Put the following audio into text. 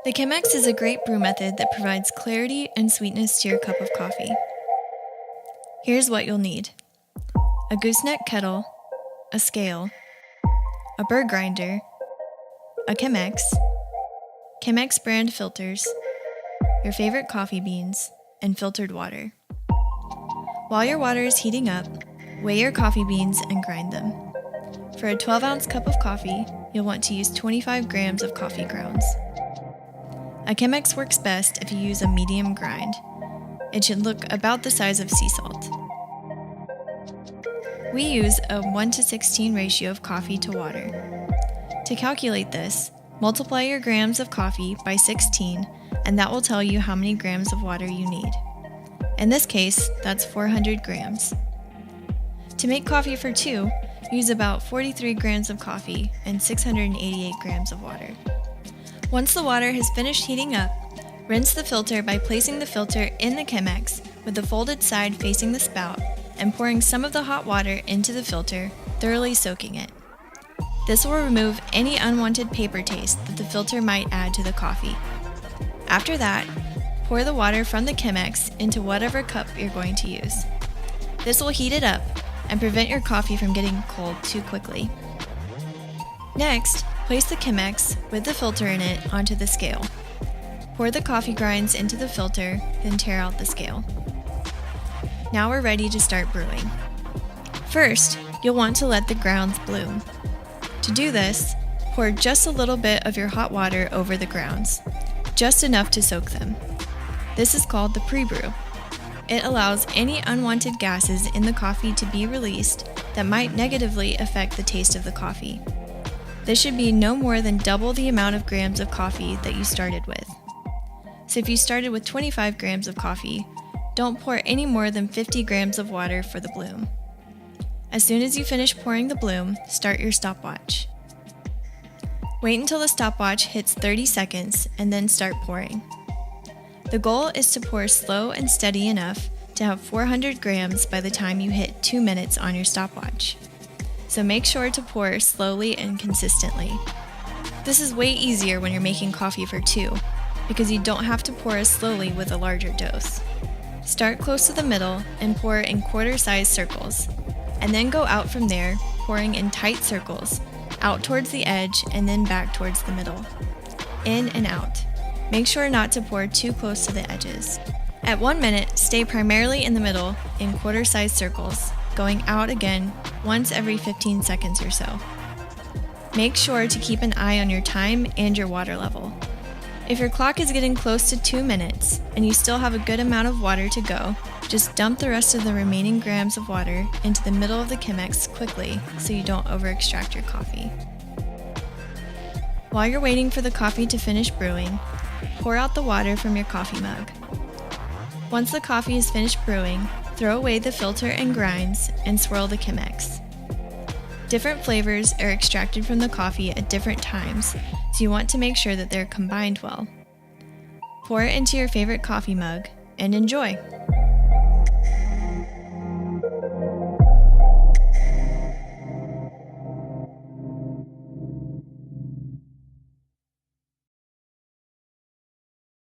The Chemex is a great brew method that provides clarity and sweetness to your cup of coffee. Here's what you'll need: a gooseneck kettle, a scale, a burr grinder, a Chemex, Chemex brand filters, your favorite coffee beans, and filtered water. While your water is heating up, weigh your coffee beans and grind them. For a 12-ounce cup of coffee, you'll want to use 25 grams of coffee grounds. A Chemex works best if you use a medium grind. It should look about the size of sea salt. We use a 1:16 ratio of coffee to water. To calculate this, multiply your grams of coffee by 16, and that will tell you how many grams of water you need. In this case, that's 400 grams. To make coffee for two, use about 43 grams of coffee and 688 grams of water. Once the water has finished heating up, rinse the filter by placing the filter in the Chemex with the folded side facing the spout and pouring some of the hot water into the filter, thoroughly soaking it. This will remove any unwanted paper taste that the filter might add to the coffee. After that, pour the water from the Chemex into whatever cup you're going to use. This will heat it up and prevent your coffee from getting cold too quickly. Next, place the Chemex with the filter in it onto the scale. Pour the coffee grinds into the filter, then tear out the scale. Now we're ready to start brewing. First, you'll want to let the grounds bloom. To do this, pour just a little bit of your hot water over the grounds, just enough to soak them. This is called the pre-brew. It allows any unwanted gases in the coffee to be released that might negatively affect the taste of the coffee. This should be no more than double the amount of grams of coffee that you started with. So if you started with 25 grams of coffee, don't pour any more than 50 grams of water for the bloom. As soon as you finish pouring the bloom, start your stopwatch. Wait until the stopwatch hits 30 seconds and then start pouring. The goal is to pour slow and steady enough to have 400 grams by the time you hit 2 minutes on your stopwatch. So make sure to pour slowly and consistently. This is way easier when you're making coffee for two, because you don't have to pour as slowly with a larger dose. Start close to the middle and pour in quarter-sized circles, and then go out from there, pouring in tight circles, out towards the edge and then back towards the middle. In and out. Make sure not to pour too close to the edges. At 1 minute, stay primarily in the middle in quarter-sized circles, going out again once every 15 seconds or so. Make sure to keep an eye on your time and your water level. If your clock is getting close to 2 minutes and you still have a good amount of water to go, just dump the rest of the remaining grams of water into the middle of the Chemex quickly so you don't over-extract your coffee. While you're waiting for the coffee to finish brewing, pour out the water from your coffee mug. Once the coffee is finished brewing, throw away the filter and grinds and swirl the Chemex. Different flavors are extracted from the coffee at different times, so you want to make sure that they're combined well. Pour it into your favorite coffee mug and enjoy!